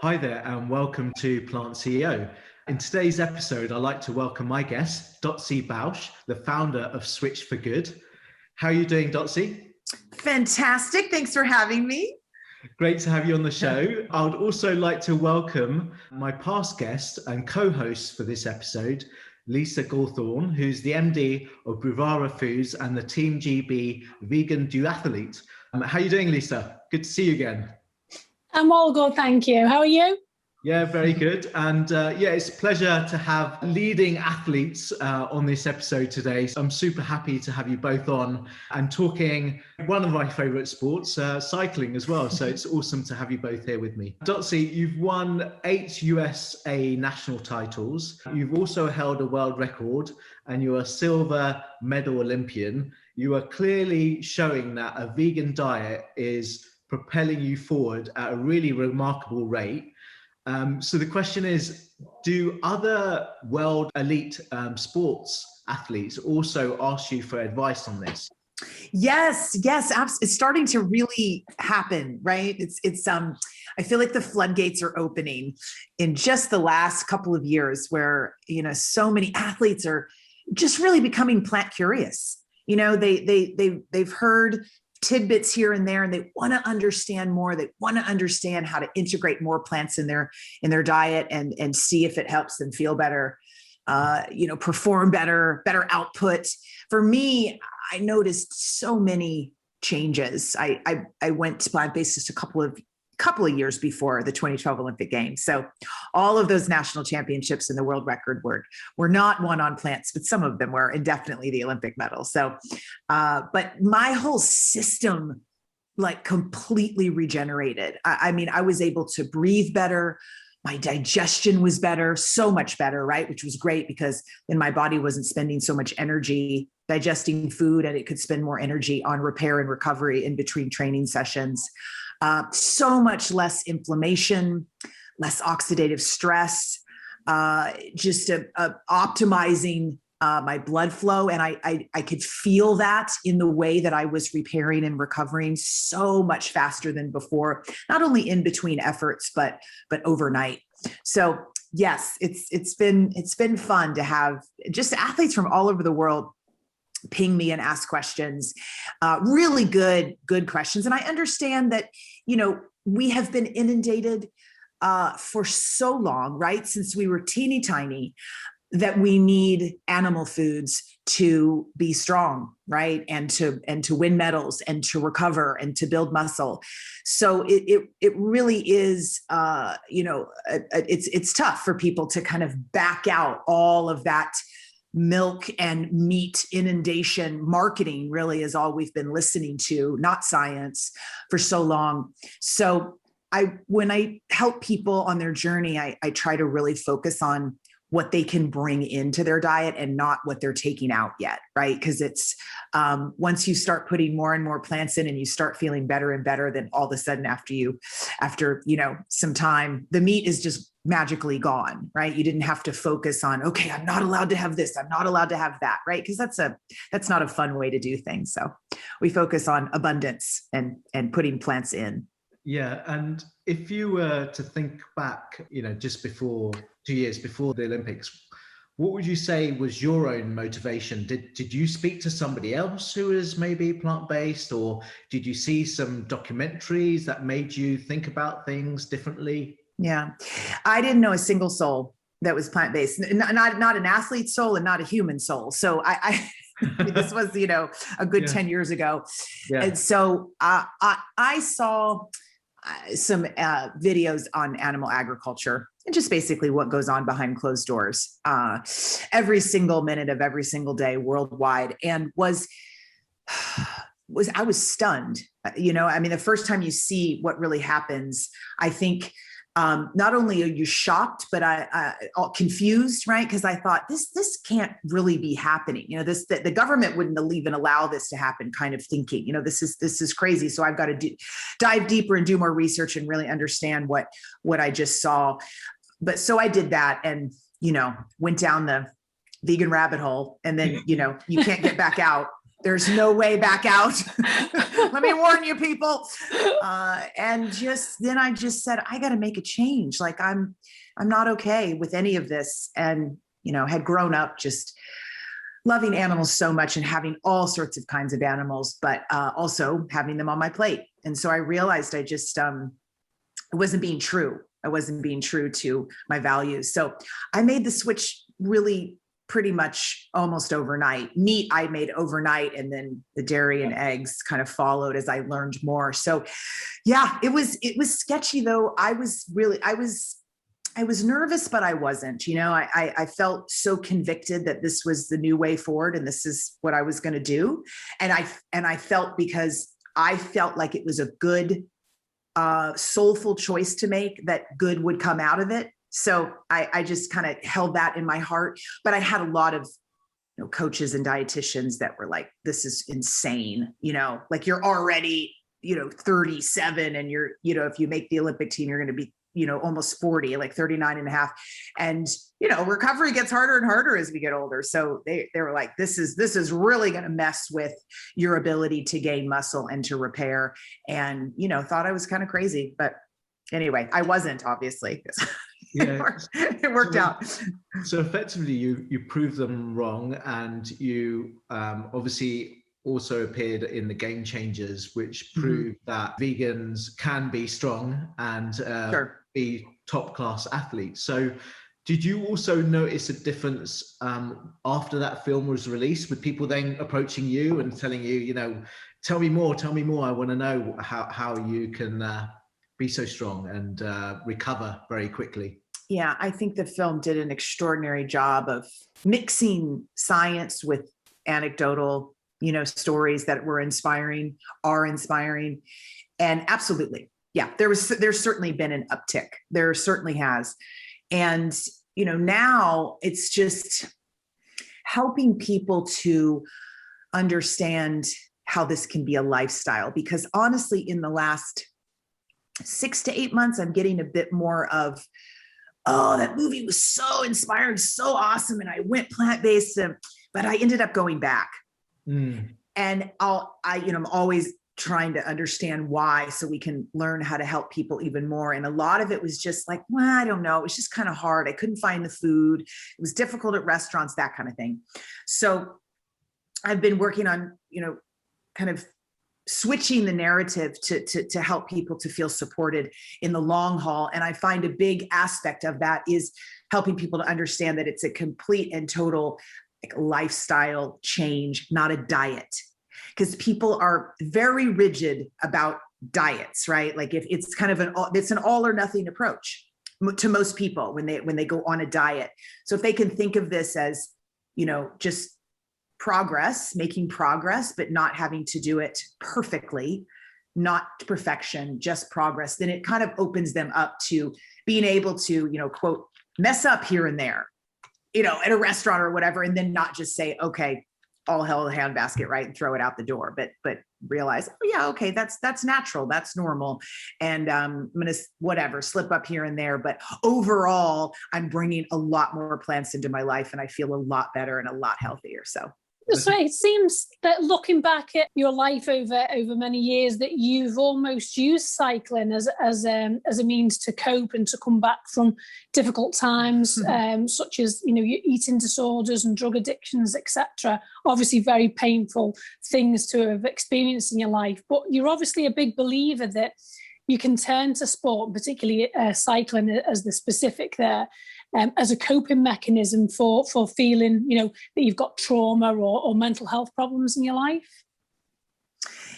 Hi there and welcome to Plant CEO. In today's episode, I'd like to welcome my guest, Dotsie Bausch, the founder of Switch for Good. How are you doing, Dotsie? Fantastic. Thanks for having me. Great to have you on the show. I would also like to welcome my past guest and co-host for this episode, Lisa Gawthorne, who's the MD of Brevara Foods and the Team GB Vegan Duathlete. How are you doing, Lisa? Good to see you again. I'm all good, thank you. How are you? Yeah, very good. And it's a pleasure to have leading athletes on this episode today. So I'm super happy to have you both on and talking one of my favorite sports, cycling as well. So it's awesome to have you both here with me. Dotsie, you've won 8 USA national titles. You've also held a world record and you're a silver medal Olympian. You are clearly showing that a vegan diet is propelling you forward at a really remarkable rate. So the question is, do other world elite sports athletes also ask you for advice on this? Yes, it's starting to really happen, right? I feel like the floodgates are opening in just the last couple of years where, so many athletes are just really becoming plant curious. They've heard tidbits here and there, and they want to understand more. They want to understand how to integrate more plants in their diet and see if it helps them feel better, perform better output. For me, I noticed so many changes. I went to plant-based just a couple of years before the 2012 Olympic Games. So all of those national championships and the world record were not won on plants, but some of them were, and definitely the Olympic medal. So, but my whole system completely regenerated. I was able to breathe better. My digestion was better, so much better, right? Which was great because then my body wasn't spending so much energy digesting food, and it could spend more energy on repair and recovery in between training sessions. So much less inflammation, less oxidative stress, just optimizing my blood flow. And I could feel that in the way that I was repairing and recovering so much faster than before, not only in between efforts, but overnight. So yes, it's been fun to have just athletes from all over the world ping me and ask questions, really good questions. And I understand that, we have been inundated for so long, right? Since we were teeny tiny, that we need animal foods to be strong, right? And to win medals and to recover and to build muscle. So it really is, it's tough for people to kind of back out all of that milk and meat inundation. Marketing really is all we've been listening to, not science, for so long. So when I help people on their journey, I try to really focus on what they can bring into their diet and not what they're taking out yet, right? Because it's once you start putting more and more plants in and you start feeling better and better, then all of a sudden after some time, the meat is just magically gone, right? You didn't have to focus on, okay, I'm not allowed to have this, I'm not allowed to have that, right? Because that's not a fun way to do things. So we focus on abundance and putting plants in. Yeah, and if you were to think back, just before 2 years before the Olympics, what would you say was your own motivation? Did you speak to somebody else who is maybe plant-based, or did you see some documentaries that made you think about things differently? Yeah, I didn't know a single soul that was plant-based, not an athlete's soul and not a human soul. So this was, a good 10 years ago. Yeah. And so I saw some videos on animal agriculture and just basically what goes on behind closed doors every single minute of every single day worldwide, and I was stunned. The first time you see what really happens, I think not only are you shocked, but I confused, right? Because I thought this can't really be happening. The government wouldn't even allow this to happen. Kind of thinking, this is crazy. So I've got to dive deeper and do more research and really understand what I just saw. But so I did that, and went down the vegan rabbit hole, and then you can't get back out. There's no way back out. Let me warn you, people. And then I just said, I got to make a change. Like I'm not okay with any of this. And, had grown up just loving animals so much and having all sorts of kinds of animals, but also having them on my plate. And so I realized I just, it wasn't being true. I wasn't being true to my values. So I made the switch really pretty much almost overnight. Meat I made overnight, and then the dairy and eggs kind of followed as I learned more. So yeah, it was sketchy though. I was nervous, but I wasn't, I felt so convicted that this was the new way forward and this is what I was going to do. And I felt, because I felt like it was a good, soulful choice to make, that good would come out of it. So I just kind of held that in my heart, but I had a lot of coaches and dietitians that were like, this is insane. Like you're already, 37 and you're, if you make the Olympic team, you're going to be, almost 40, like 39 and a half. And, recovery gets harder and harder as we get older. So they were like, this is really going to mess with your ability to gain muscle and to repair. And, thought I was kind of crazy, but anyway, I wasn't, obviously. Yeah. It worked out. So effectively you proved them wrong, and you obviously also appeared in the Game Changers, which proved that vegans can be strong and be top class athletes. So did you also notice a difference after that film was released, with people then approaching you and telling you, tell me more, I want to know how you can be so strong and recover very quickly? Yeah, I think the film did an extraordinary job of mixing science with anecdotal, stories that are inspiring. And absolutely, yeah, there's certainly been an uptick. There certainly has. And, now it's just helping people to understand how this can be a lifestyle, because honestly, in the last 6 to 8 months, I'm getting a bit more of, oh, that movie was so inspiring, so awesome. And I went plant-based, but I ended up going back. And I'm always trying to understand why, so we can learn how to help people even more. And a lot of it was just like, well, I don't know. It was just kind of hard. I couldn't find the food. It was difficult at restaurants, that kind of thing. So I've been working on, kind of switching the narrative to help people to feel supported in the long haul. And I find a big aspect of that is helping people to understand that it's a complete and total lifestyle change, not a diet. Because people are very rigid about diets, right? Like if it's kind of it's an all or nothing approach to most people when they go on a diet. So if they can think of this as, just making progress, but not having to do it perfectly, not perfection, just progress, then it kind of opens them up to being able to, quote, mess up here and there, at a restaurant or whatever, and then not just say, okay, all hell in the handbasket, right, and throw it out the door, but realize, oh yeah, okay, that's natural, that's normal, and I'm gonna slip up here and there, but overall, I'm bringing a lot more plants into my life, and I feel a lot better and a lot healthier. So it seems that looking back at your life over many years, that you've almost used cycling as a means to cope and to come back from difficult times, such as your eating disorders and drug addictions, etc. Obviously, very painful things to have experienced in your life. But you're obviously a big believer that you can turn to sport, particularly cycling as the specific there, as a coping mechanism for feeling, that you've got trauma or mental health problems in your life?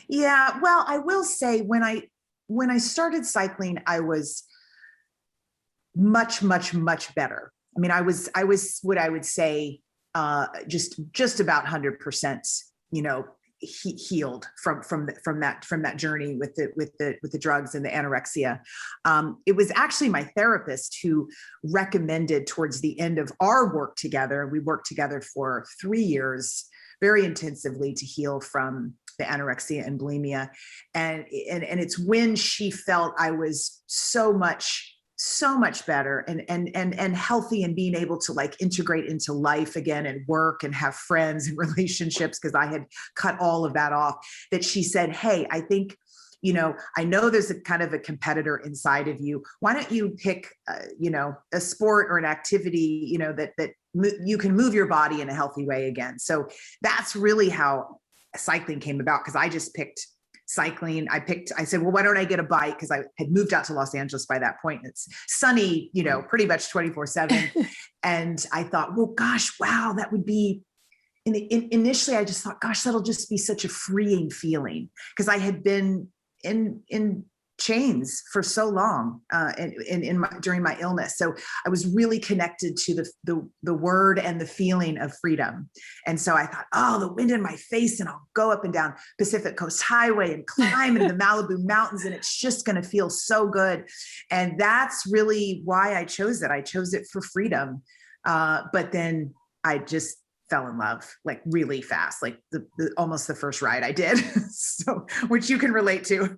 Yeah, well, I will say when I started cycling, I was much, much, much better. I mean, I was what I would say, just about 100%, healed from that journey with the drugs and the anorexia. It was actually my therapist who recommended towards the end of our work together. We worked together for 3 years, very intensively, to heal from the anorexia and bulimia. And it's when she felt I was so much so much better and healthy, and being able to like integrate into life again and work and have friends and relationships, because I had cut all of that off, that she said, hey, I think, you know, I know there's a kind of a competitor inside of you. Why don't you pick, you know, a sport or an activity, you know, that you can move your body in a healthy way again. So that's really how cycling came about, because I just picked cycling. I said, well, why don't I get a bike? Because I had moved out to Los Angeles by that point. It's sunny, you know, pretty much 24/7. And I thought, well, gosh, wow, that would be, initially I just thought, gosh, that'll just be such a freeing feeling, because I had been in chains for so long during my illness. So I was really connected to the word and the feeling of freedom. And so I thought, oh, the wind in my face, and I'll go up and down Pacific Coast Highway and climb into the Malibu mountains, and it's just going to feel so good. And that's really why I chose it. I chose it for freedom. But then I just fell in love like really fast, like almost the first ride I did. So, which you can relate to.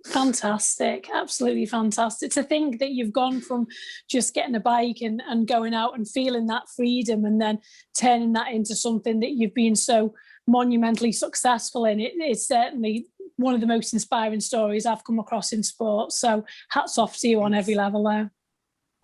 Fantastic. Absolutely fantastic. To think that you've gone from just getting a bike and going out and feeling that freedom, and then turning that into something that you've been so monumentally successful in. It's certainly one of the most inspiring stories I've come across in sport. So hats off to you on every level there.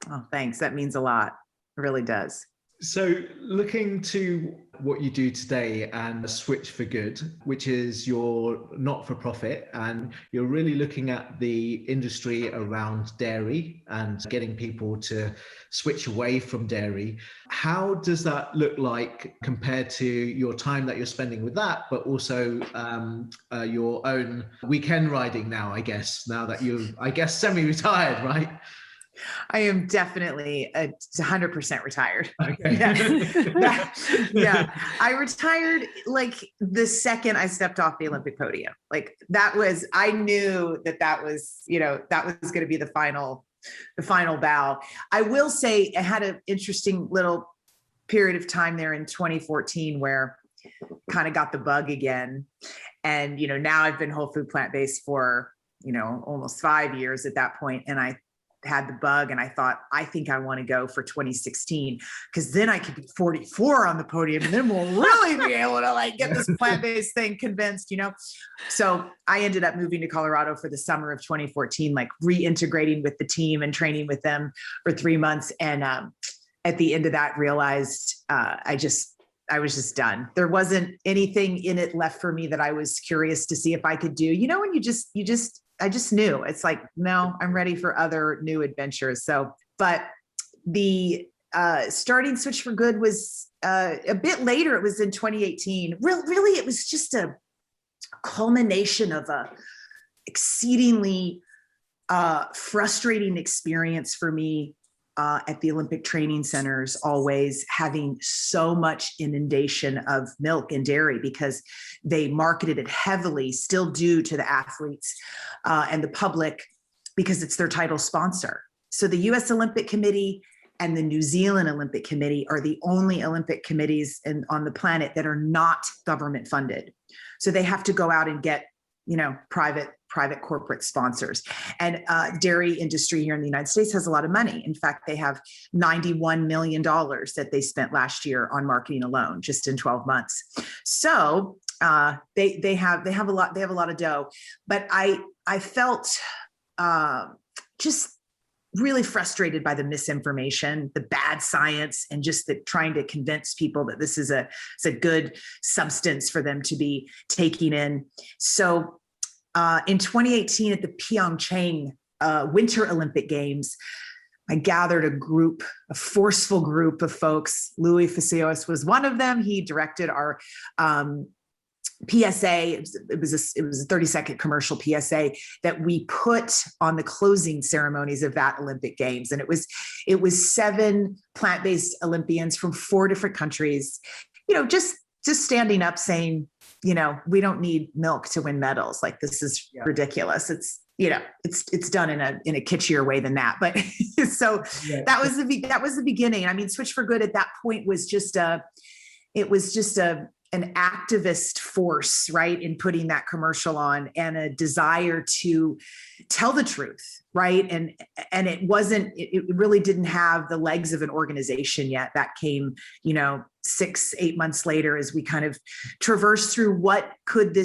Oh, thanks. That means a lot. It really does. So looking to what you do today and Switch for Good, which is your not-for-profit, and you're really looking at the industry around dairy and getting people to switch away from dairy. How does that look like compared to your time that you're spending with that, but also your own weekend riding now, I guess, now that you're, I guess, semi-retired, right? I am definitely 100% retired. Okay. Yeah. I retired like the second I stepped off the Olympic podium. Like that was, I knew that was, you know, that was going to be the final bow. I will say I had an interesting little period of time there in 2014 where kind of got the bug again. And, you know, now I've been whole food plant-based for, you know, almost 5 years at that point. And I had the bug, and I thought, I think I want to go for 2016, because then I could be 44 on the podium, and then we'll really be able to like get this plant-based thing convinced, you know? So I ended up moving to Colorado for the summer of 2014, like reintegrating with the team and training with them for 3 months. And at the end of that, realized I was just done. There wasn't anything in it left for me that I was curious to see if I could do, you know, when I just knew. It's like, no, I'm ready for other new adventures. So, but the starting Switch for Good was a bit later. It was in 2018. Really, it was just a culmination of a exceedingly frustrating experience for me at the Olympic training centers, always having so much inundation of milk and dairy, because they marketed it heavily, still do, to the athletes and the public, because it's their title sponsor. So the US Olympic Committee and the New Zealand Olympic Committee are the only Olympic committees on the planet that are not government funded. So they have to go out and get, you know, private corporate sponsors. And dairy industry here in the United States has a lot of money. In fact, they have $91 million that they spent last year on marketing alone, just in 12 months. So they have a lot of dough. But I felt just really frustrated by the misinformation, the bad science, and just trying to convince people that this is a good substance for them to be taking in. So in 2018 at the Pyeongchang Winter Olympic Games, I gathered a forceful group of folks. Louis Facios was one of them. He directed our PSA. It was a 30-second commercial PSA that we put on the closing ceremonies of that Olympic Games. And it was 7 plant-based Olympians from 4 different countries, you know, just standing up saying, you know, we don't need milk to win medals. Like, this is ridiculous. It's, you know, it's done in a kitschier way than that. But so that was the beginning. I mean, Switch for Good at that point was just a activist force, right, in putting that commercial on, and a desire to tell the truth, right? And it really didn't have the legs of an organization yet. That came, 6-8 months later, as we kind of traversed through what could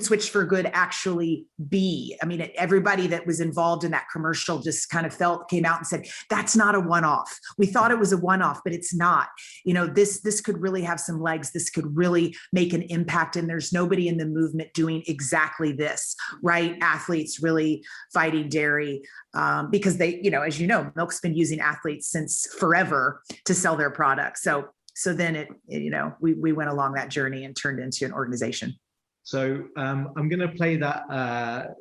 Switch for Good actually be. I mean, everybody that was involved in that commercial just kind of came out and said, that's not a one-off. We thought it was a one-off, but it's not. This could really have some legs. This could really make an impact. And there's nobody in the movement doing exactly this, right? Athletes really fighting dairy because they, as you know, milk's been using athletes since forever to sell their products. So then we went along that journey and turned into an organization. So I'm going to play that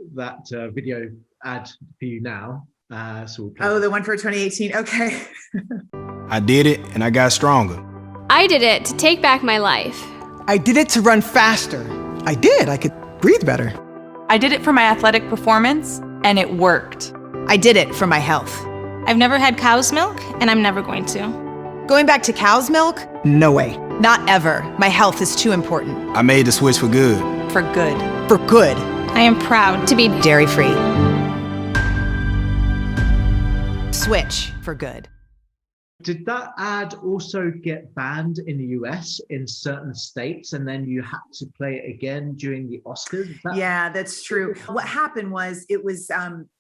video ad for you now. So we'll the one for 2018. Okay. I did it and I got stronger. I did it to take back my life. I did it to run faster. I could breathe better. I did it for my athletic performance, and it worked. I did it for my health. I've never had cow's milk, and I'm never going to. Going back to cow's milk? No way. Not ever. My health is too important. I made the switch for good. For good. For good. I am proud to be dairy-free. Switch for good. Did that ad also get banned in the US in certain states, and then you had to play it again during the Oscars? Yeah, that's true. What happened was it was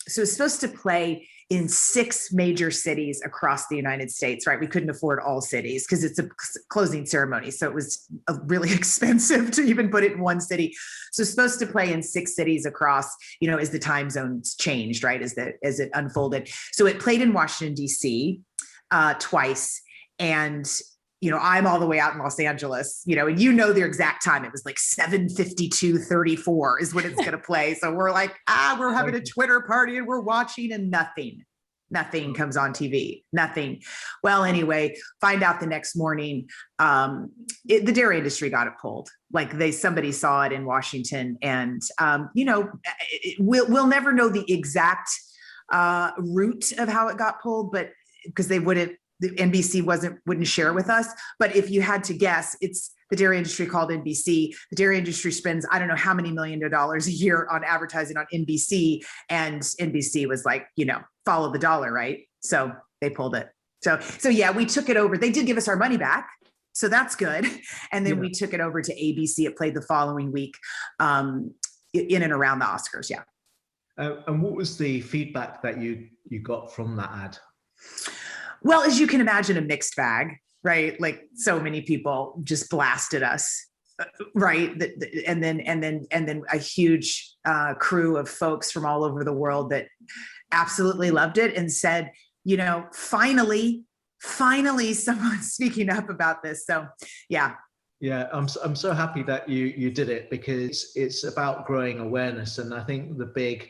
supposed to play in 6 major cities across the United States, right? We couldn't afford all cities because it's a closing ceremony. So it was really expensive to even put it in one city. So it's supposed to play in 6 cities across, as the time zones changed, right? As it unfolded. So it played in Washington, DC twice. And, I'm all the way out in Los Angeles, and their exact time. It was like 7:52:34 is when it's going to play. So we're like, we're having a Twitter party and we're watching, and nothing comes on TV, nothing. Well, anyway, find out the next morning, the dairy industry got it pulled. Like somebody saw it in Washington, and, we'll never know the exact route of how it got pulled, but because the NBC wouldn't share with us. But if you had to guess, it's the dairy industry called NBC. The dairy industry spends, I don't know how many $1 million a year on advertising on NBC. And NBC was like, follow the dollar, right? So they pulled it. So yeah, we took it over. They did give us our money back. So that's good. And then we took it over to ABC. It played the following week in and around the Oscars. Yeah. And what was the feedback that you got from that ad? Well, as you can imagine, a mixed bag, right? Like so many people just blasted us, right? And then a huge crew of folks from all over the world that absolutely loved it and said, finally someone's speaking up about this. So, yeah. Yeah, I'm so happy that you did it, because it's about growing awareness. And I think the big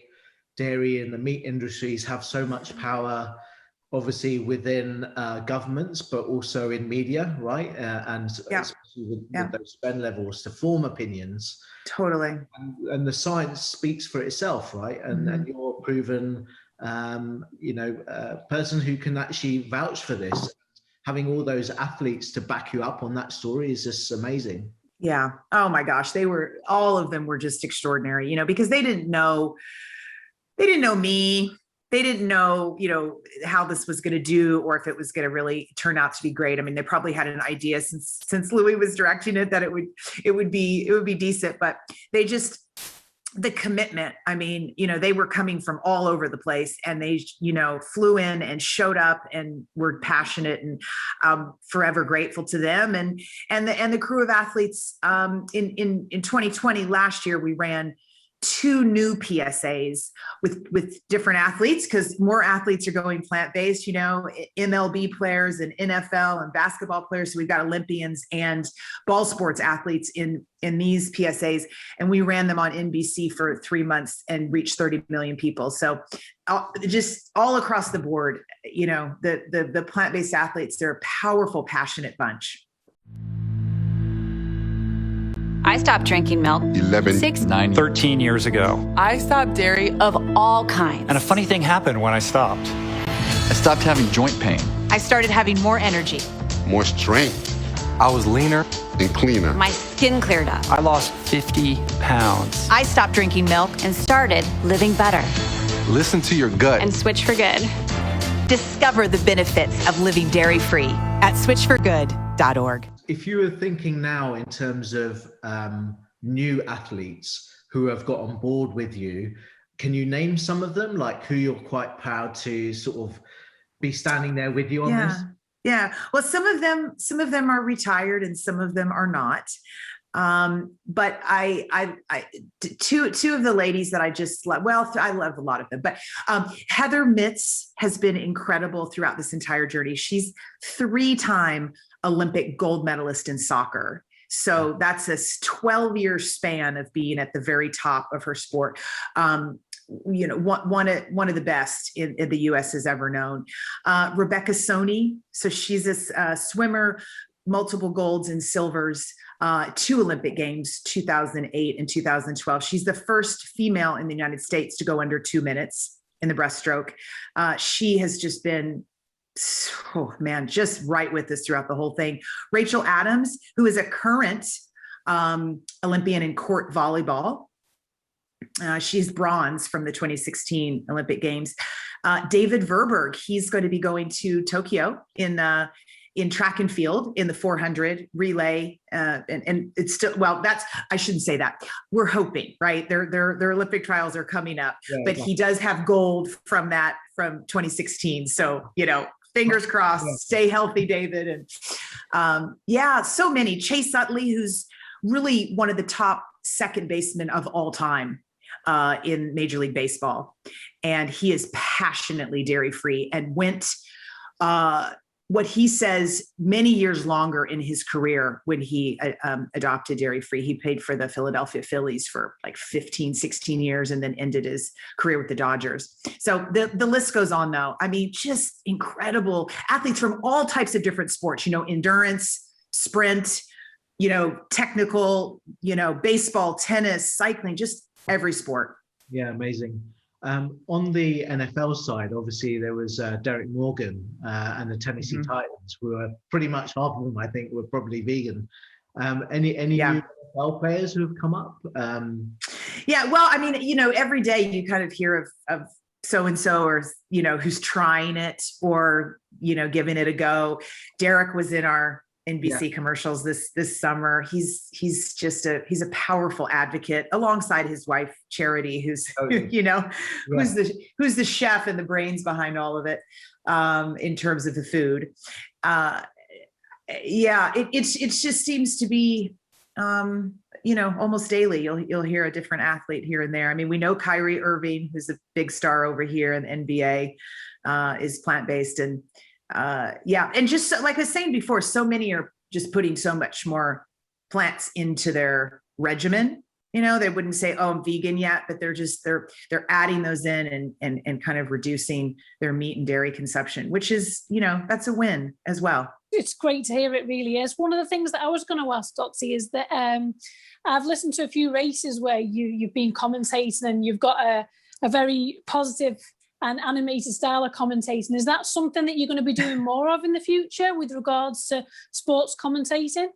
dairy and the meat industries have so much power, obviously within governments, but also in media, right? And especially with those spend levels to form opinions. Totally. And the science speaks for itself, right? And you're a proven, person who can actually vouch for this. Having all those athletes to back you up on that story is just amazing. Yeah. Oh my gosh. All of them were just extraordinary, because they didn't know me. They didn't know, how this was going to do, or if it was going to really turn out to be great. I mean, they probably had an idea since Louis was directing it that it would be decent, but the commitment. I mean, they were coming from all over the place, and they, flew in and showed up and were passionate, and forever grateful to them. And the crew of athletes in 2020, last year, we ran 2 new PSAs with different athletes, because more athletes are going plant-based, MLB players and NFL and basketball players. So we've got Olympians and ball sports athletes in these PSAs, and we ran them on NBC for 3 months and reached 30 million people. So just all across the board, the plant-based athletes, they're a powerful, passionate bunch. I stopped drinking milk 11, 6, 9, 13 years ago. I stopped dairy of all kinds. And a funny thing happened when I stopped. I stopped having joint pain. I started having more energy, more strength, I was leaner and cleaner. My skin cleared up. I lost 50 pounds. I stopped drinking milk. And started living better. Listen to your gut. And switch for good. Discover the benefits of living dairy-free at switchforgood.org. If you were thinking now in terms of new athletes who have got on board with you, can you name some of them, like who you're quite proud to sort of be standing there with you on this? Yeah. Well, some of them are retired and some of them are not. But two of the ladies that I just love, well, I love a lot of them, but Heather Mitz has been incredible throughout this entire journey. She's 3-time Olympic gold medalist in soccer. So that's a 12-year span of being at the very top of her sport. One of the best in the U.S. has ever known. Rebecca Soni. So she's a swimmer, multiple golds and silvers, 2 Olympic Games, 2008 and 2012. She's the first female in the United States to go under 2 minutes in the breaststroke. She has just been, just right with us throughout the whole thing. Rachel Adams, who is a current Olympian in court volleyball. She's bronze from the 2016 Olympic Games. David Verberg, he's going to be going to Tokyo in track and field in the 400 relay. And it's still, I shouldn't say that. We're hoping, right? Their Olympic trials are coming up, but he does have gold from 2016. So, fingers crossed, stay healthy, David. And so many. Chase Utley, who's really one of the top second basemen of all time in Major League Baseball. And he is passionately dairy-free and went, what he says, many years longer in his career when he adopted dairy-free. He played for the Philadelphia Phillies for like 15, 16 years and then ended his career with the Dodgers. So the list goes on, though. I mean, just incredible athletes from all types of different sports, endurance, sprint, technical, baseball, tennis, cycling, just every sport. Yeah, amazing. On the NFL side, obviously there was Derek Morgan and the Tennessee Titans, who were pretty much half of them, I think, were probably vegan. Any new NFL players who have come up? Well, I mean, every day you kind of hear of so-and-so or, who's trying it or, giving it a go. Derek was in our NBC commercials this summer. He's a powerful advocate alongside his wife Charity, who's who's the chef and the brains behind all of it in terms of the food. It just seems to be almost daily you'll hear a different athlete here and there. I mean, we know Kyrie Irving, who's a big star over here in the NBA, is plant-based. And and just like I was saying before, so many are just putting so much more plants into their regimen. They wouldn't say, "Oh, I'm vegan yet," but they're adding those in and kind of reducing their meat and dairy consumption, which is, that's a win as well. It's great to hear. It really is. One of the things that I was going to ask Dotsie is that I've listened to a few races where you've been commentating and you've got a very positive and animated style of commentating. Is that something that you're going to be doing more of in the future with regards to sports commentating?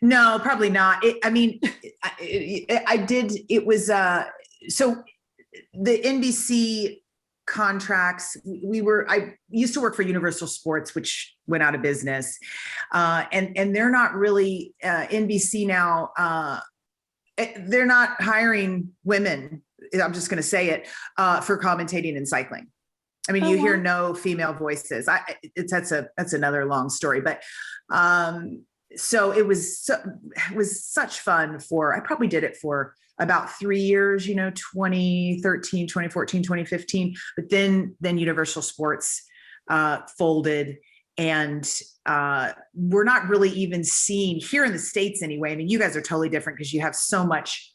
No, probably not. I did. It was so the NBC contracts. I used to work for Universal Sports, which went out of business, and they're not really NBC now. They're not hiring women. I'm just going to say it for commentating in cycling. I mean, you hear no female voices. That's another long story, but so it was such fun I probably did it for about 3 years, 2013, 2014, 2015, but then Universal Sports folded, and we're not really even seeing here in the States anyway. I mean, you guys are totally different because you have so much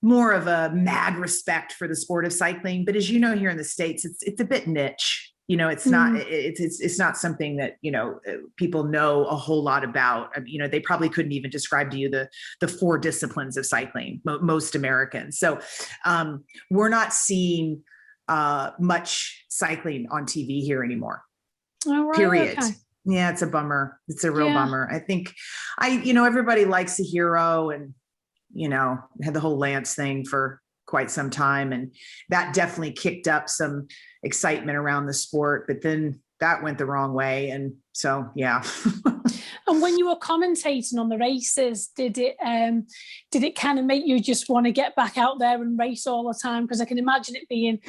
more of a mad respect for the sport of cycling. But as you know, here in the States, it's a bit niche. It's not, it's not something that, people know a whole lot about. I mean, they probably couldn't even describe to you the 4 disciplines of cycling, most Americans. So we're not seeing much cycling on TV here anymore. Oh, right, period. Okay. Yeah, it's a bummer. It's a real bummer. I think everybody likes a hero, and, had the whole Lance thing for quite some time. And that definitely kicked up some excitement around the sport, but then that went the wrong way. And so, yeah. And when you were commentating on the races, did it kind of make you just want to get back out there and race all the time? Because I can imagine it being,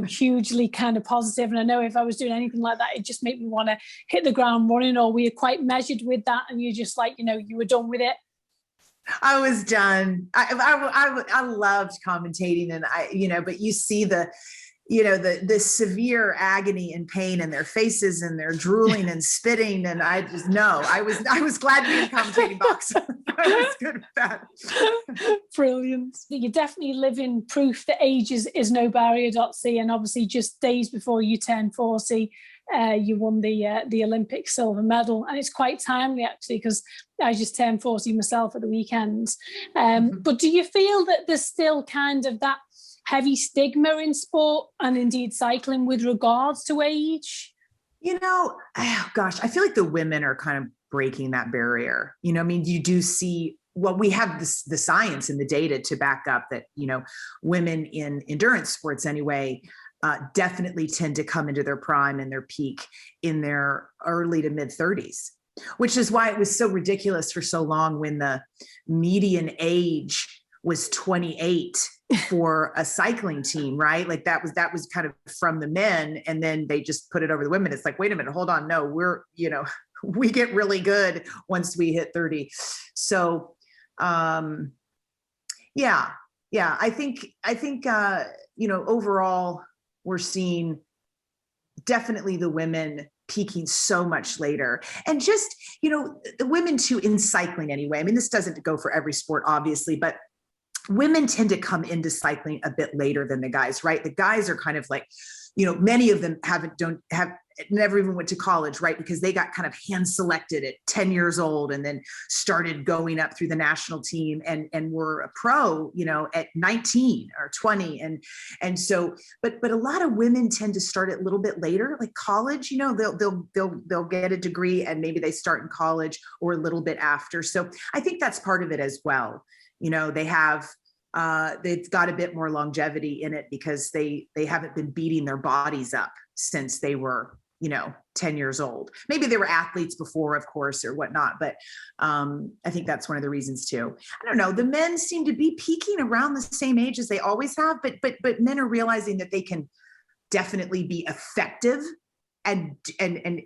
hugely kind of positive. And I know if I was doing anything like that, it just made me want to hit the ground running. Or were you quite measured with that, and you just like, you were done with it? I was done. I loved commentating, and but you see the severe agony and pain in their faces, and they're drooling and spitting. And I was glad to be in the commentating box. I was good with that. Brilliant. You're definitely living proof that age is no barrier, Dotsie. And obviously just days before you turn 40, you won the Olympic silver medal. And it's quite timely, actually, because I just turned 40 myself at the weekend. But do you feel that there's still kind of that heavy stigma in sport and indeed cycling with regards to age? I feel like the women are kind of breaking that barrier. You do see, we have the science and the data to back up that, women in endurance sports anyway, definitely tend to come into their prime and their peak in their early to mid 30s, which is why it was so ridiculous for so long when the median age was 28 for a cycling team, right? Like that was kind of from the men, and then they just put it over the women. It's like, wait a minute, hold on. No, we get really good once we hit 30. So, I think, overall we're seeing definitely the women peaking so much later. And just, the women too in cycling anyway. I mean, this doesn't go for every sport, obviously, but women tend to come into cycling a bit later than the guys, right? The guys are kind of like, many of them never even went to college, right? Because they got kind of hand selected at 10 years old and then started going up through the national team and were a pro, at 19 or 20. And so, but a lot of women tend to start a little bit later, like college, they'll get a degree and maybe they start in college or a little bit after. So I think that's part of it as well. They've got a bit more longevity in it because they haven't been beating their bodies up since they were, 10 years old. Maybe they were athletes before, of course, or whatnot, but I think that's one of the reasons too. I don't know. The men seem to be peaking around the same age as they always have, but men are realizing that they can definitely be effective and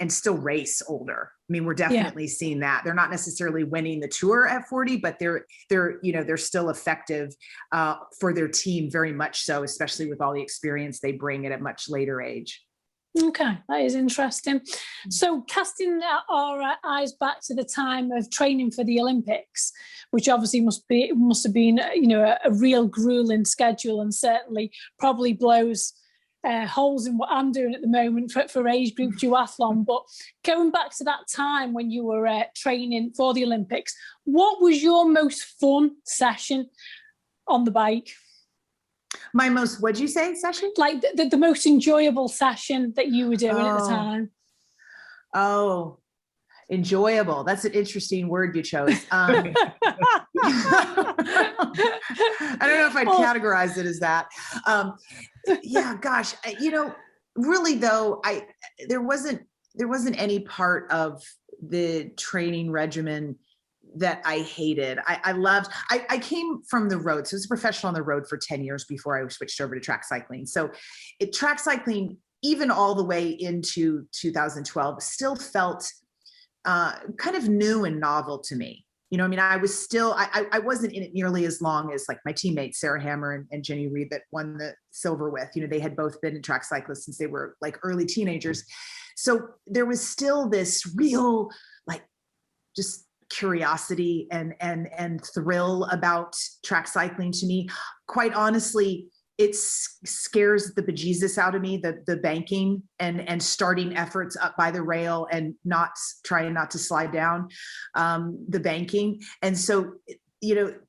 still race older. I mean, we're definitely seeing that. They're not necessarily winning the tour at 40, but they're still effective for their team very much so, especially with all the experience they bring at a much later age. Okay, that is interesting. So casting our eyes back to the time of training for the Olympics, which obviously must have been, a real grueling schedule, and certainly probably blows holes in what I'm doing at the moment for age group duathlon. But going back to that time when you were training for the Olympics, what was your most fun session on the bike? My most, what'd you say, session? Like the most enjoyable session that you were doing at the time. Oh, enjoyable. That's an interesting word you chose. I don't know if I'd categorize it as that. Gosh, really though, there wasn't any part of the training regimen that I hated. I loved, I came from the road. So I was a professional on the road for 10 years before I switched over to track cycling. So track cycling, even all the way into 2012, still felt kind of new and novel to me. I was still, I wasn't in it nearly as long as like my teammates, Sarah Hammer and Jenny Reed, that won the silver with, they had both been in track cyclists since they were like early teenagers. So there was still this real, like, just curiosity and thrill about track cycling to me. Quite honestly, it scares the bejesus out of me, the banking and starting efforts up by the rail and trying not to slide down the banking. And so,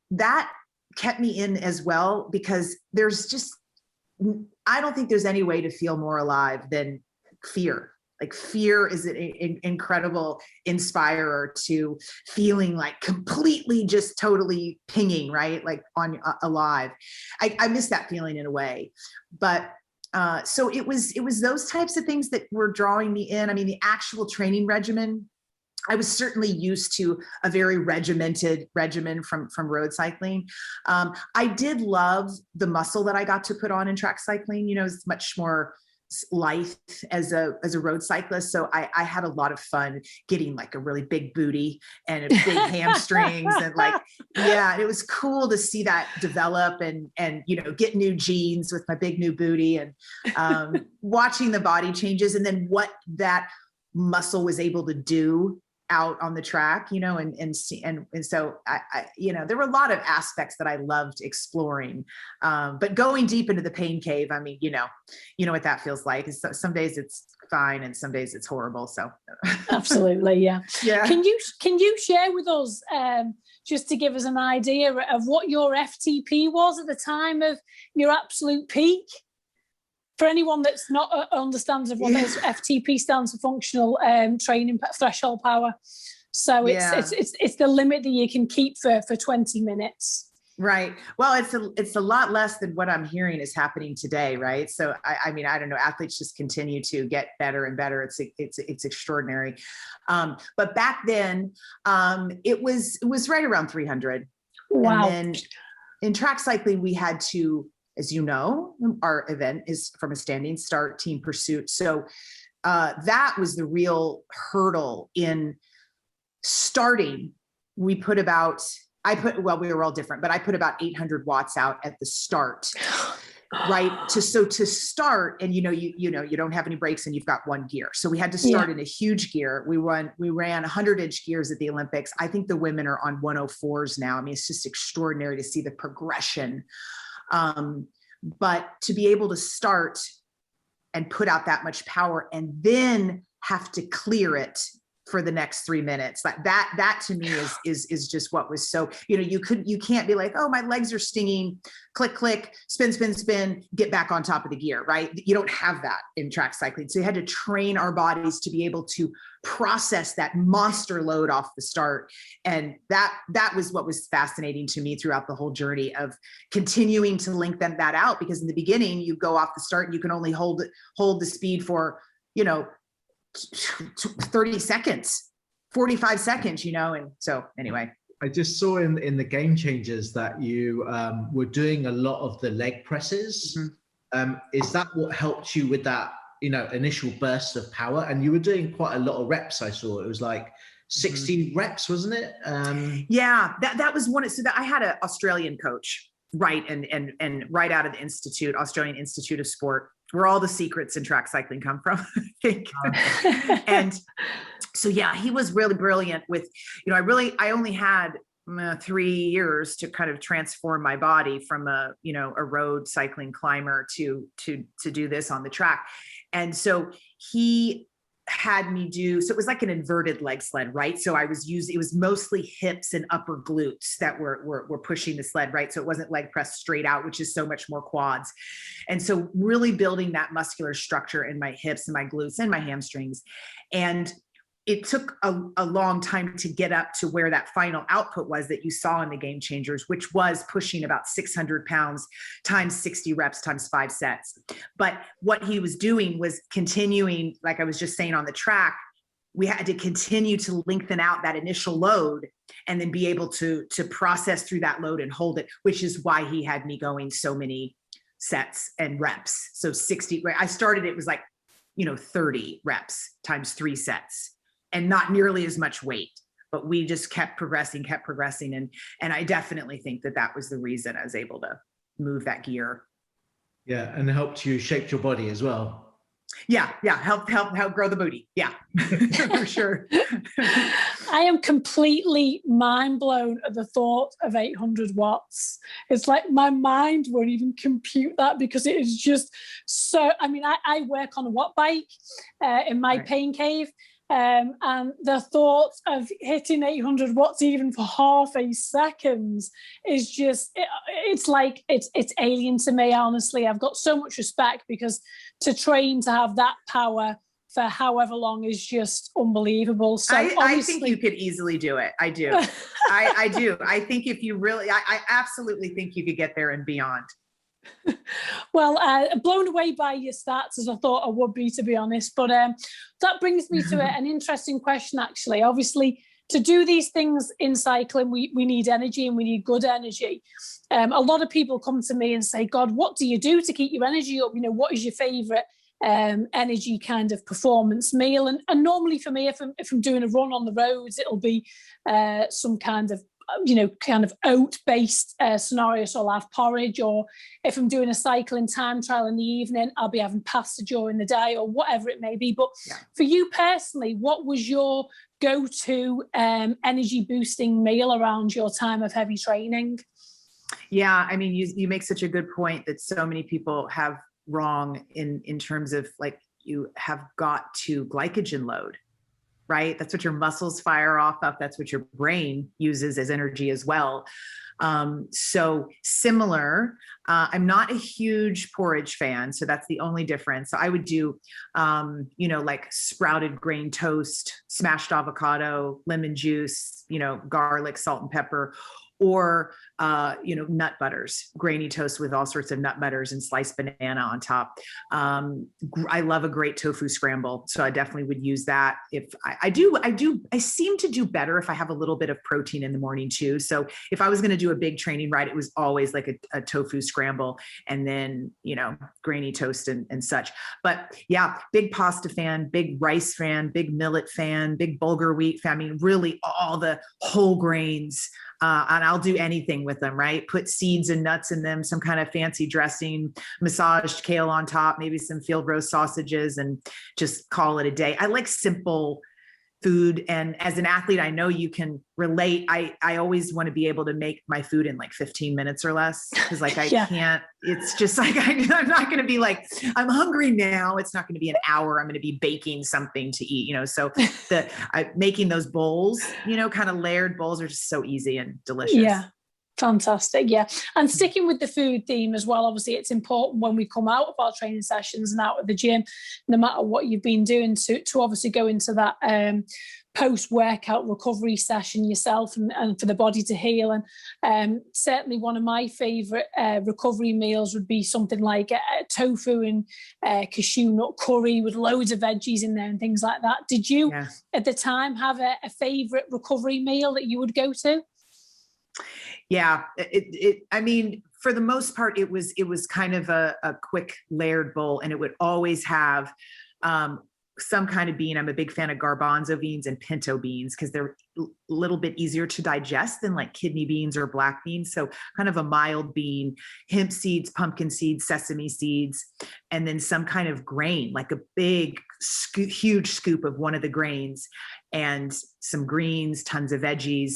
that kept me in as well, because I don't think there's any way to feel more alive than fear Like fear is an incredible inspirer to feeling like completely just totally pinging, right? Like on alive. I miss that feeling in a way, but so it was those types of things that were drawing me in. I mean, the actual training regimen, I was certainly used to a very regimented regimen from road cycling. I did love the muscle that I got to put on in track cycling. You know, it's much more life as a road cyclist. So I had a lot of fun getting like a really big booty and big hamstrings and like, yeah, it was cool to see that develop and, you know, get new jeans with my big new booty and watching the body changes and then what that muscle was able to do out on the track, you know, and so I, you know, there were a lot of aspects that I loved exploring, but going deep into the pain cave, I mean, you know what that feels like. Some days it's fine and some days it's horrible. So absolutely, yeah. Yeah. Can you share with us, just to give us an idea of what your FTP was at the time of your absolute peak? For anyone that's not understands of what this FTP stands for, functional training threshold power. So it's the limit that you can keep for 20 minutes. Right. Well, it's a lot less than what I'm hearing is happening today. Right. So I mean, I don't know, athletes just continue to get better and better. It's extraordinary. But back then it was right around 300. Wow. And then in track cycling, we had to, as you know, our event is from a standing start, team pursuit. So that was the real hurdle in starting. We put about, we were all different, but I put about 800 watts out at the start, right? To start, and you don't have any brakes and you've got one gear. So we had to start in a huge gear. We ran 100-inch gears at the Olympics. I think the women are on 104s now. I mean, it's just extraordinary to see the progression. But to be able to start and put out that much power and then have to clear it for the next 3 minutes, like that to me is just what was so, you can't be like, oh, my legs are stinging, click, click, spin, get back on top of the gear, right? You don't have that in track cycling. So you had to train our bodies to be able to process that monster load off the start. And that was what was fascinating to me throughout the whole journey of continuing to lengthen that out, because in the beginning you go off the start and you can only hold the speed for, 30 seconds, 45 seconds, and so anyway. I just saw in the Game Changers that you were doing a lot of the leg presses. Mm-hmm. Is that what helped you with that, initial burst of power? And you were doing quite a lot of reps. I saw it was like 60 reps, wasn't it? Yeah, that was one. So that I had an Australian coach, right, and right out of the Institute, Australian Institute of Sport, where all the secrets in track cycling come from, I think. And so, yeah, he was really brilliant with, I only had 3 years to kind of transform my body from a road cycling climber to do this on the track. And so he had me so it was like an inverted leg sled, right? So it was mostly hips and upper glutes that were pushing the sled, right? So it wasn't leg press straight out, which is so much more quads. And so really building that muscular structure in my hips and my glutes and my hamstrings. And it took a long time to get up to where that final output was that you saw in the Game Changers, which was pushing about 600 pounds times 60 reps times 5 sets. But what he was doing was continuing, like I was just saying on the track, we had to continue to lengthen out that initial load and then be able to process through that load and hold it, which is why he had me going so many sets and reps. So 60, I started, it was like, 30 reps times 3 sets. And not nearly as much weight, but we just kept progressing. And I definitely think that was the reason I was able to move that gear. Yeah. And it helped you shape your body as well. Yeah. Help grow the booty. Yeah, for sure. I am completely mind blown at the thought of 800 watts. It's like my mind won't even compute that, because it is just so, I work on a watt bike in my pain cave. And the thought of hitting 800 watts even for half a second is just, it's like, it's alien to me, honestly. I've got so much respect, because to train to have that power for however long is just unbelievable. So I think you could easily do it. I do. I do. I think if you really, I absolutely think you could get there and beyond. Well, blown away by your stats, as I thought I would be, to be honest. But that brings me to an interesting question, actually. Obviously, to do these things in cycling, we need energy, and we need good energy. A lot of people come to me and say, God, what do you do to keep your energy up? What is your favourite energy kind of performance meal? And normally for me, if I'm doing a run on the roads, it'll be some kind of oat-based scenario. So I'll have porridge, or if I'm doing a cycling time trial in the evening, I'll be having pasta during the day, or whatever it may be. But for you personally, what was your go-to energy boosting meal around your time of heavy training? Yeah, I mean, you make such a good point that so many people have wrong in terms of, like, you have got to glycogen load, right? That's what your muscles fire off of. That's what your brain uses as energy as well. So similar, I'm not a huge porridge fan, so that's the only difference. So I would do, like sprouted grain toast, smashed avocado, lemon juice, garlic, salt and pepper, or, nut butters, grainy toast with all sorts of nut butters and sliced banana on top. I love a great tofu scramble. So I definitely would use that. If I seem to do better if I have a little bit of protein in the morning too. So if I was going to do a big training ride, it was always like a tofu scramble, and then, grainy toast and such. But yeah, big pasta fan, big rice fan, big millet fan, big bulgur wheat fan. I mean, really all the whole grains. And I'll do anything with them, right? Put seeds and nuts in them, some kind of fancy dressing, massaged kale on top, maybe some field roast sausages, and just call it a day. I like simple food. And as an athlete, I know you can relate. I always want to be able to make my food in like 15 minutes or less. Cause like, I can't, it's just like, I'm not going to be like, I'm hungry now. It's not going to be an hour. I'm going to be baking something to eat, so making those bowls, kind of layered bowls are just so easy and delicious. Yeah. Fantastic. Yeah. And sticking with the food theme as well, obviously it's important when we come out of our training sessions and out of the gym, no matter what you've been doing, to obviously go into that post-workout recovery session yourself, and for the body to heal. And certainly one of my favorite recovery meals would be something like a tofu and cashew nut curry with loads of veggies in there and things like that. Did you at the time have a favorite recovery meal that you would go to? Yeah, I mean, for the most part, it was kind of a quick layered bowl, and it would always have some kind of bean. I'm a big fan of garbanzo beans and pinto beans because they're a little bit easier to digest than like kidney beans or black beans. So kind of a mild bean, hemp seeds, pumpkin seeds, sesame seeds, and then some kind of grain, like a big, huge scoop of one of the grains, and some greens, tons of veggies,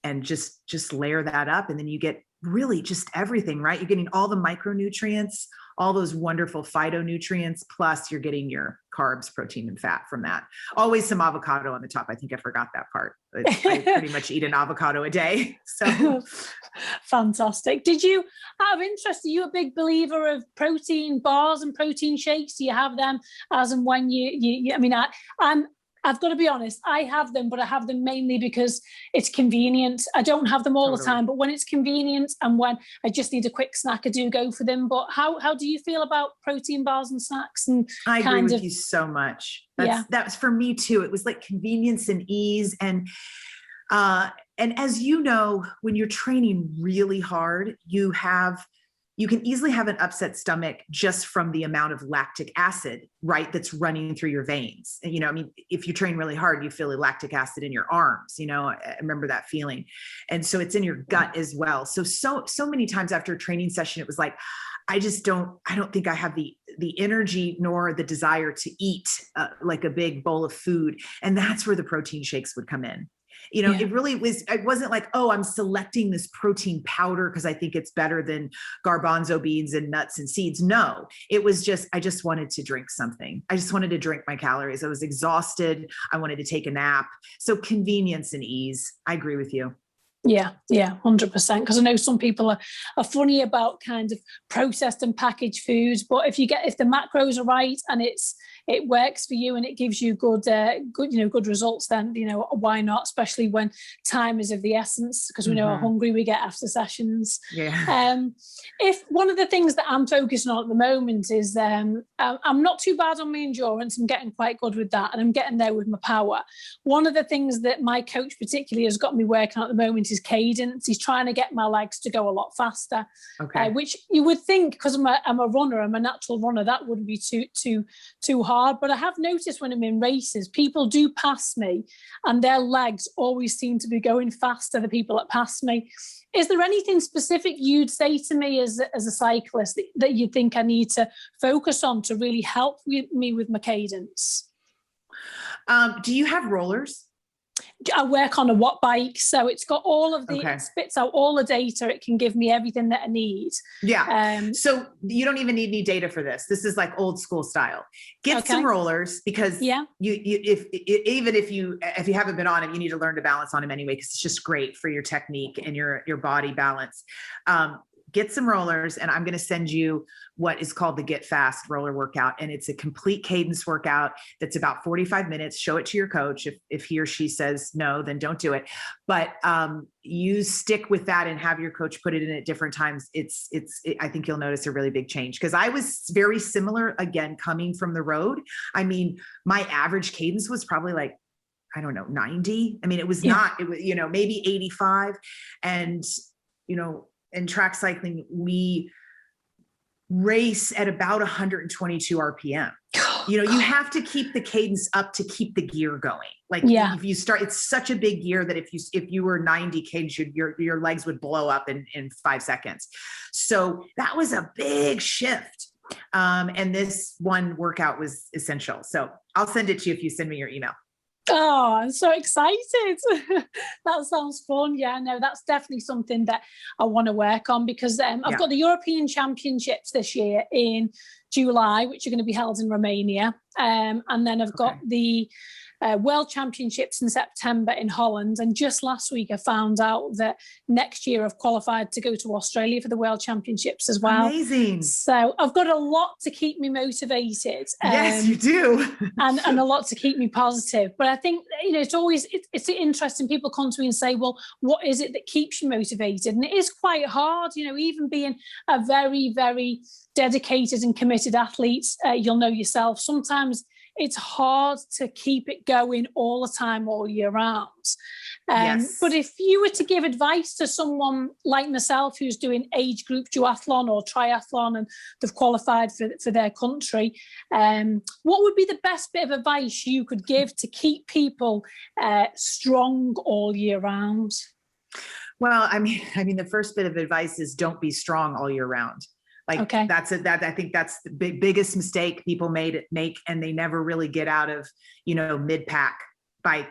and just layer that up. And then you get really just everything, right? You're getting all the micronutrients, all those wonderful phytonutrients, plus you're getting your carbs, protein, and fat from that. Always some avocado on the top. I think I forgot that part. I pretty much eat an avocado a day. So fantastic. Did you, out of interest, are you a big believer of protein bars and protein shakes? Do you have them as and when you I mean, I've got to be honest, I have them, but I have them mainly because it's convenient. I don't have them all the time, but when it's convenient and when I just need a quick snack, I do go for them. But how do you feel about protein bars and snacks? And I agree with you so much. That was for me too. It was like convenience and ease. And as you know, when you're training really hard, you can easily have an upset stomach just from the amount of lactic acid, right, that's running through your veins. I mean, if you train really hard, you feel lactic acid in your arms. I remember that feeling. And so it's in your gut as well. So many times after a training session, it was like, I don't think I have the energy nor the desire to eat like a big bowl of food. And that's where the protein shakes would come in. It really was, it wasn't like, oh, I'm selecting this protein powder because I think it's better than garbanzo beans and nuts and seeds. No, it was just, I just wanted to drink something. I just wanted to drink my calories. I was exhausted. I wanted to take a nap. So convenience and ease. I agree with you. Yeah, 100%. Because I know some people are funny about kind of processed and packaged foods, but if the macros are right and it works for you and it gives you good results, then why not? Especially when time is of the essence, because we know how hungry we get after sessions. Yeah. If one of the things that I'm focusing on at the moment is I'm not too bad on my endurance. I'm getting quite good with that, and I'm getting there with my power. One of the things that my coach particularly has got me working on at the moment is cadence. He's trying to get my legs to go a lot faster, which you would think, because I'm a runner, I'm a natural runner, that wouldn't be too hard. But I have noticed when I'm in races, people do pass me and their legs always seem to be going faster, the people that pass me. Is there anything specific you'd say to me as a cyclist that you think I need to focus on to really help me with my cadence? Do you have rollers? I work on a watt bike, so it's got all of it spits out all the data. It can give me everything that I need. Yeah. So you don't even need any data for this. This is like old school style. Get some rollers, because even if you haven't been on them, you need to learn to balance on them anyway, because it's just great for your technique and your body balance. Get some rollers, and I'm going to send you what is called the Get Fast roller workout. And it's a complete cadence workout that's about 45 minutes. Show it to your coach. If he or she says no, then don't do it. But you stick with that and have your coach put it in at different times. I think you'll notice a really big change, because I was very similar, again, coming from the road. I mean, my average cadence was probably like, I don't know, 90. I mean, it was not, it was, maybe 85. And, in track cycling, we race at about 122 RPM. You have to keep the cadence up to keep the gear going. Like if you start, it's such a big gear that if you were 90 cadence, your legs would blow up in 5 seconds. So that was a big shift. And this one workout was essential. So I'll send it to you if you send me your email. Oh, I'm so excited. That sounds fun. Yeah, no, that's definitely something that I want to work on, because I've got the European Championships this year in July, which are going to be held in Romania. And then I've got the World Championships in September in Holland. And just last week, I found out that next year I've qualified to go to Australia for the World Championships as well. Amazing. So I've got a lot to keep me motivated. Yes, you do. and a lot to keep me positive. But I think, it's interesting. People come to me and say, well, what is it that keeps you motivated? And it is quite hard, even being a very, very dedicated and committed athlete. You'll know yourself. Sometimes it's hard to keep it going all the time, all year round. But if you were to give advice to someone like myself who's doing age group duathlon or triathlon and they've qualified for their country, what would be the best bit of advice you could give to keep people strong all year round? Well, I mean, the first bit of advice is don't be strong all year round. Like that's it. That I think that's the biggest mistake people make, and they never really get out of, mid pack by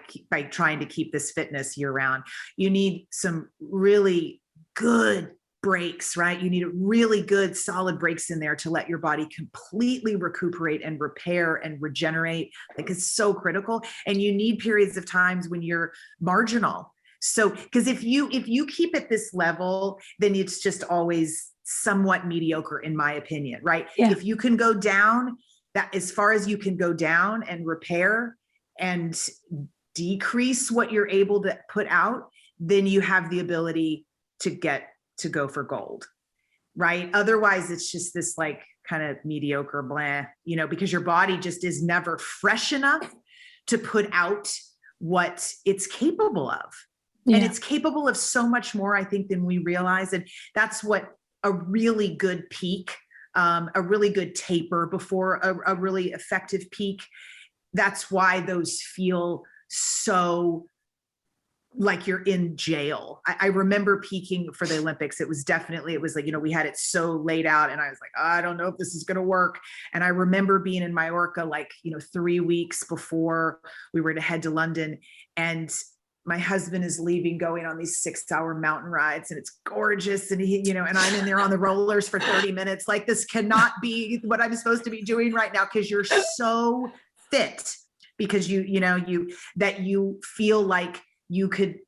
trying to keep this fitness year round. You need some really good breaks, right? You need really good solid breaks in there to let your body completely recuperate and repair and regenerate. Like, it's so critical. And you need periods of times when you're marginal. So, because if you keep at this level, then it's just always somewhat mediocre, in my opinion, right? Yeah. If you can go down that as far as you can go down and repair and decrease what you're able to put out, then you have the ability to go for gold, right? Otherwise, it's just this like kind of mediocre blah, because your body just is never fresh enough to put out what it's capable of. Yeah. And it's capable of so much more, I think, than we realize. And that's what a really good peak, a really good taper before a really effective peak. That's why those feel so like you're in jail. I remember peaking for the Olympics. It was like, we had it so laid out and I was like, I don't know if this is going to work. And I remember being in Mallorca, 3 weeks before we were to head to London, and my husband is leaving, going on these 6-hour mountain rides, and it's gorgeous. And he, and I'm in there on the rollers for 30 minutes. Like, this cannot be what I'm supposed to be doing right now. 'Cause you're so fit, because you feel like you could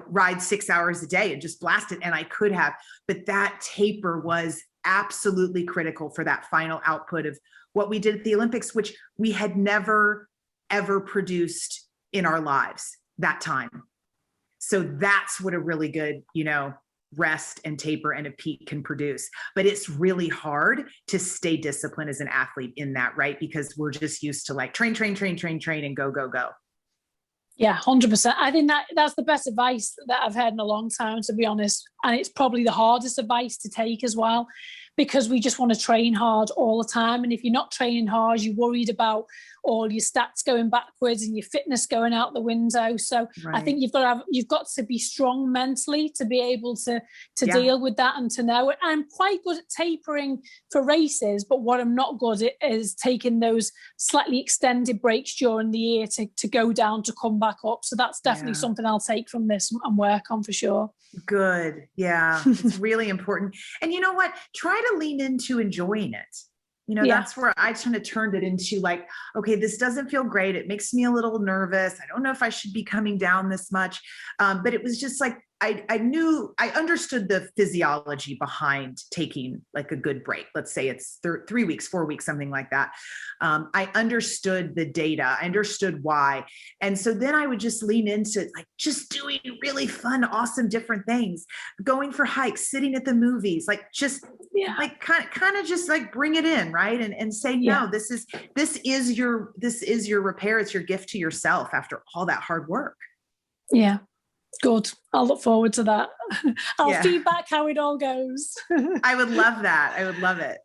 ride 6 hours a day and just blast it. And I could have, but that taper was absolutely critical for that final output of what we did at the Olympics, which we had never, ever produced in our lives that time. So that's what a really good, rest and taper and a peak can produce. But it's really hard to stay disciplined as an athlete in that, right? Because we're just used to like train and go. Yeah, 100%. I think that's the best advice that I've heard in a long time, to be honest. And it's probably the hardest advice to take as well, because we just want to train hard all the time. And if you're not training hard, you're worried about all your stats going backwards and your fitness going out the window. So right. I think you've got to be strong mentally to be able to deal with that and to know it. I'm quite good at tapering for races, but what I'm not good at is taking those slightly extended breaks during the year to go down, to come back up. So that's definitely something I'll take from this and work on for sure. Good. Yeah. It's really important. And you know what? Try to lean into enjoying it. That's where I kind of turned it into like, okay, this doesn't feel great. It makes me a little nervous. I don't know if I should be coming down this much. But it was just like, I understood the physiology behind taking like a good break. Let's say it's 3 weeks, 4 weeks, something like that. I understood the data. I understood why. And so then I would just lean into like just doing really fun, awesome, different things, going for hikes, sitting at the movies, like just like kind of just like bring it in. Right. And say, no, this is your repair. It's your gift to yourself after all that hard work. Yeah. Good. I'll look forward to that. I'll feedback how it all goes. I would love that. I would love it.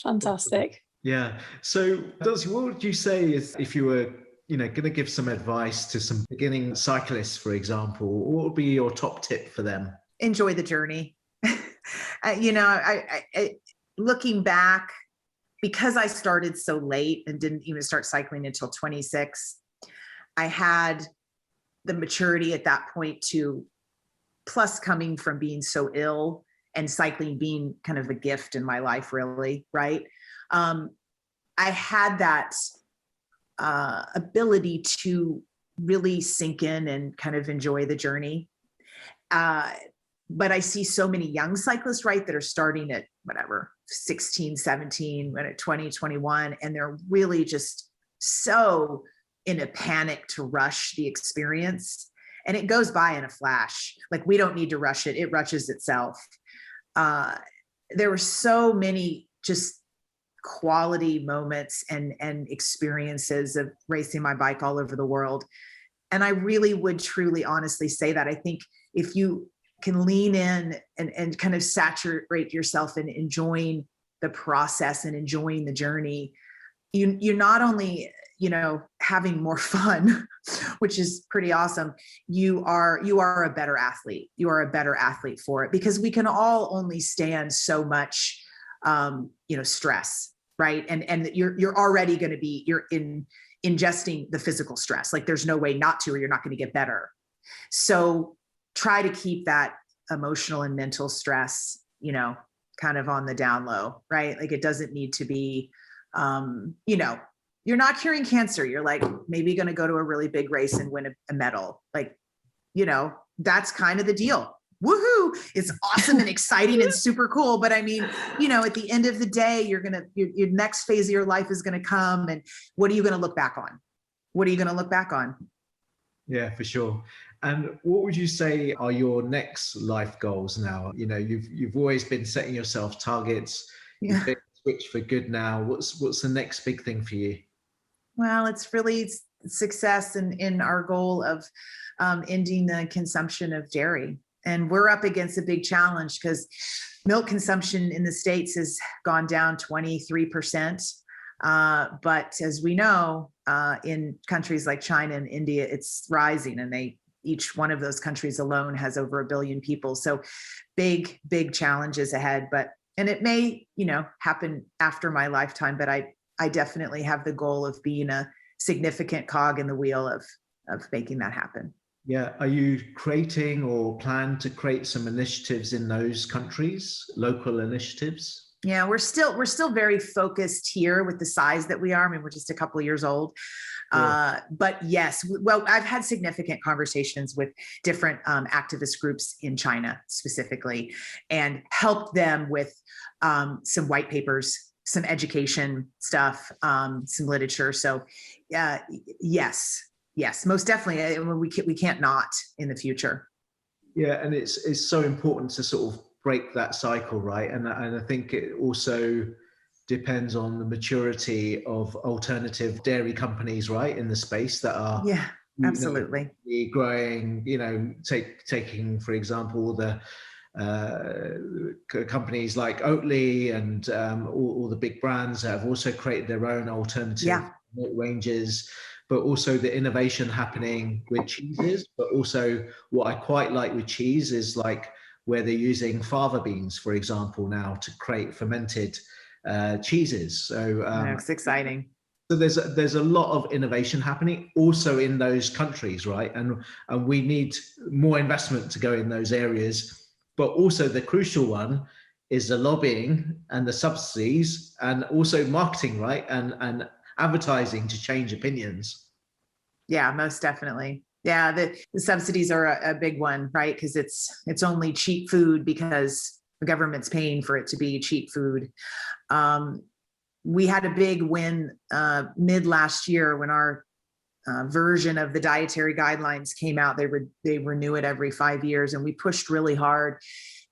Fantastic. Yeah. So, Dotsie, what would you say is if you were, going to give some advice to some beginning cyclists, for example, what would be your top tip for them? Enjoy the journey. Looking back, because I started so late and didn't even start cycling until 26, I had the maturity at that point to, plus coming from being so ill and cycling being kind of a gift in my life, really, right? I had that ability to really sink in and kind of enjoy the journey. But I see so many young cyclists, right, that are starting at whatever, 16, 17, at 20, 21, and they're really just so in a panic to rush the experience. And it goes by in a flash. Like, we don't need to rush it. It rushes itself. There were so many just quality moments and experiences of racing my bike all over the world. And I really would truly, honestly say that I think if you can lean in and kind of saturate yourself in enjoying the process and enjoying the journey, you're not only having more fun, which is pretty awesome. You are a better athlete. You are a better athlete for it, because we can all only stand so much, stress, right? And you're already going to be, you're ingesting the physical stress. Like, there's no way not to, or you're not going to get better. So try to keep that emotional and mental stress, kind of on the down low, right? Like, it doesn't need to be, you're not curing cancer. You're like maybe going to go to a really big race and win a medal. Like, that's kind of the deal. Woohoo. It's awesome and exciting and super cool. But I mean, at the end of the day, your next phase of your life is going to come. And what are you going to look back on? What are you going to look back on? Yeah, for sure. And what would you say are your next life goals now? You've always been setting yourself targets. You've been switched for good now. What's the next big thing for you? Well, it's really success in our goal of ending the consumption of dairy. And we're up against a big challenge because milk consumption in the States has gone down 23%. But as we know, in countries like China and India, it's rising, and each one of those countries alone has over 1 billion people. So big challenges ahead, and it may, happen after my lifetime, but I definitely have the goal of being a significant cog in the wheel of making that happen. Yeah. Are you creating or plan to create some initiatives in those countries, local initiatives? Yeah, we're still very focused here with the size that we are. I mean, we're just a couple of years old. But yes, well, I've had significant conversations with different activist groups in China specifically, and helped them with some white papers, some education stuff, some literature. So yes, most definitely. We can't not in the future. Yeah, and it's so important to sort of break that cycle, right? And I think it also depends on the maturity of alternative dairy companies, right, in the space that are absolutely growing. Taking for example the companies like Oatly and all the big brands that have also created their own alternative milk ranges, but also the innovation happening with cheeses. But also what I quite like with cheese is like where they're using fava beans, for example, now to create fermented cheeses. So it's exciting. So there's a lot of innovation happening also in those countries, right? And we need more investment to go in those areas. But also the crucial one is the lobbying and the subsidies, and also marketing, right? And advertising to change opinions. Yeah, most definitely. Yeah, the subsidies are a big one, right? Because it's only cheap food because the government's paying for it to be cheap food. We had a big win mid last year when our version of the dietary guidelines came out. They renew it every 5 years, and we pushed really hard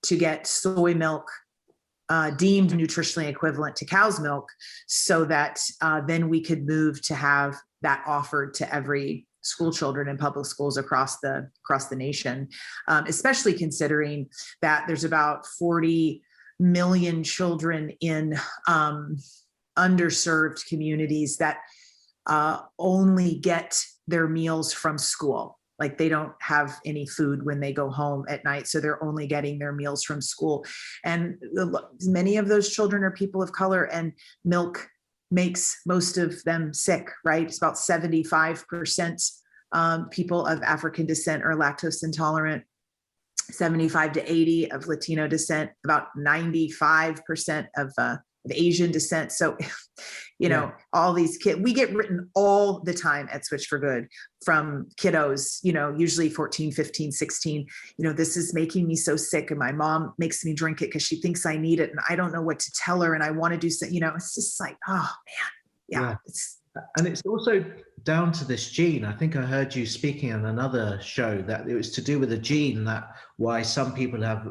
to get soy milk deemed nutritionally equivalent to cow's milk, so that then we could move to have that offered to every school children in public schools across the nation, especially considering that there's about 40 million children in underserved communities that only get their meals from school. Like they don't have any food when they go home at night, so they're only getting their meals from school. And many of those children are people of color, and milk makes most of them sick, right? It's about 75% people of African descent are lactose intolerant, 75 to 80 of Latino descent, about 95% of Asian descent. So, all these kids, we get written all the time at Switch for Good from kiddos, usually 14, 15, 16, this is making me so sick, and my mom makes me drink it because she thinks I need it, and I don't know what to tell her, and I want to do something, it's just like, oh man. And it's also down to this gene. I think I heard you speaking on another show that it was to do with a gene, that why some people have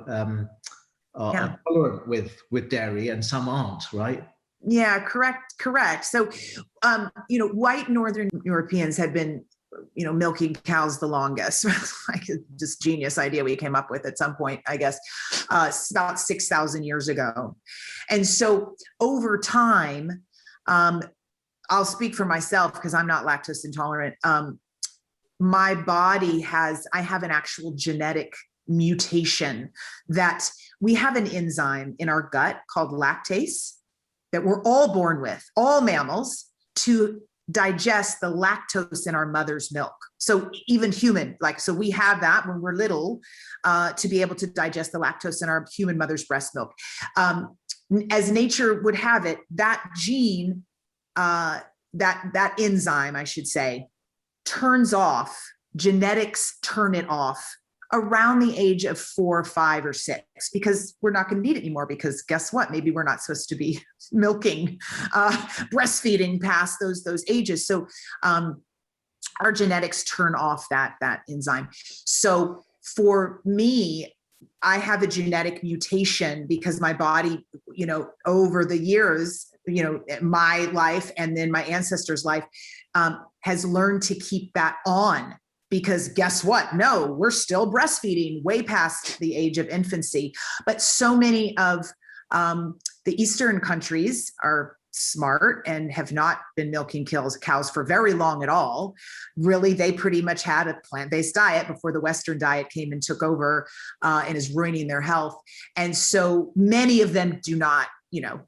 are tolerant with dairy and some aren't, right? Yeah, correct. So, white Northern Europeans had been, milking cows the longest. Like just genius idea we came up with at some point, I guess, about 6,000 years ago. And so over time, I'll speak for myself because I'm not lactose intolerant. My body I have an actual genetic mutation that we have an enzyme in our gut called lactase that we're all born with, all mammals, to digest the lactose in our mother's milk. So even human, so we have that when we're little to be able to digest the lactose in our human mother's breast milk. As nature would have it, that gene, that enzyme, I should say, turns off, genetics turn it off around the age of 4, 5, or 6, because we're not going to need it anymore, because guess what? Maybe we're not supposed to be milking, breastfeeding past those ages. So our genetics turn off that enzyme. So for me, I have a genetic mutation because my body, over the years, my life and then my ancestors' life has learned to keep that on. Because guess what? No, we're still breastfeeding way past the age of infancy. But so many of the Eastern countries are smart and have not been milking cows for very long at all. Really, they pretty much had a plant-based diet before the Western diet came and took over and is ruining their health. And so many of them do not,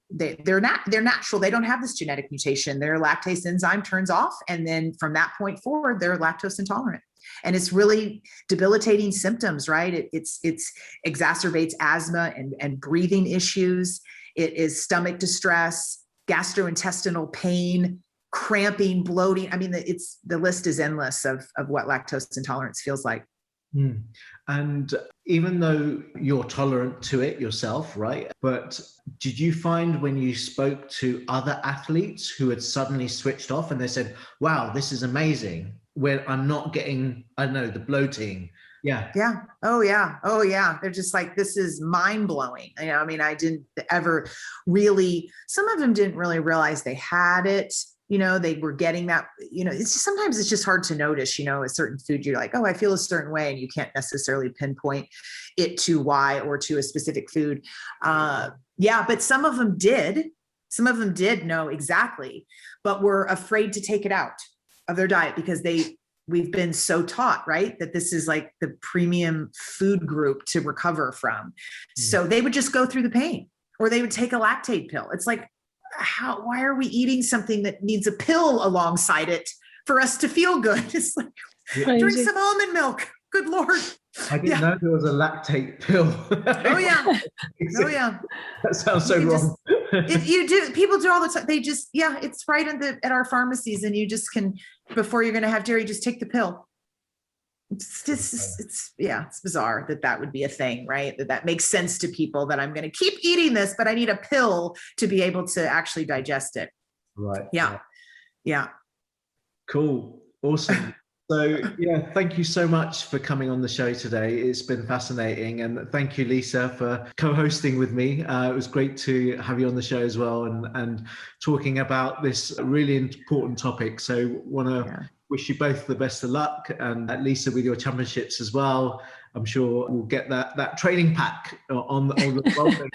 they're natural. They don't have this genetic mutation. Their lactase enzyme turns off. And then from that point forward, they're lactose intolerant. And it's really debilitating symptoms, right? It's exacerbates asthma and breathing issues. It is stomach distress, gastrointestinal pain, cramping, bloating. I mean, the list is endless of what lactose intolerance feels like. And even though you're tolerant to it yourself, right? But did you find when you spoke to other athletes who had suddenly switched off and they said, wow, this is amazing, where I'm not getting, I don't know, the bloating? Yeah. Oh, yeah. They're just like, this is mind blowing. I mean, I didn't ever really, some of them didn't really realize they had it. They were getting that, sometimes it's just hard to notice, a certain food, you're like, oh, I feel a certain way. And you can't necessarily pinpoint it to why or to a specific food. But some of them did know exactly, but were afraid to take it out of their diet because we've been so taught, right, that this is like the premium food group to recover from. So they would just go through the pain, or they would take a lactate pill. It's like, why are we eating something that needs a pill alongside it for us to feel good? It's like, drink some almond milk. Good Lord. I didn't know there was a lactate pill. Oh yeah. That sounds so wrong. People do all the time. They just, it's right at our pharmacies, and you just can, before you're going to have dairy, just take the pill. It's bizarre that would be a thing, right? That makes sense to people, that I'm going to keep eating this, but I need a pill to be able to actually digest it. Right. Yeah. Cool. Awesome. So thank you so much for coming on the show today. It's been fascinating. And thank you, Lisa, for co-hosting with me. It was great to have you on the show as well, and talking about this really important topic. So want to wish you both the best of luck, and Lisa, with your championships as well. I'm sure we'll get that training pack on the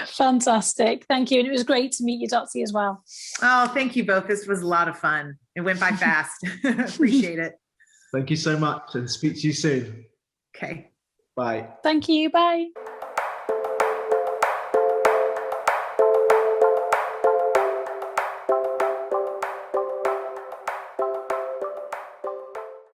Fantastic. Thank you. And it was great to meet you, Dotsie, as well. Oh, thank you both. This was a lot of fun. It went by fast. Appreciate it. Thank you so much, and speak to you soon. Okay. Bye. Thank you. Bye.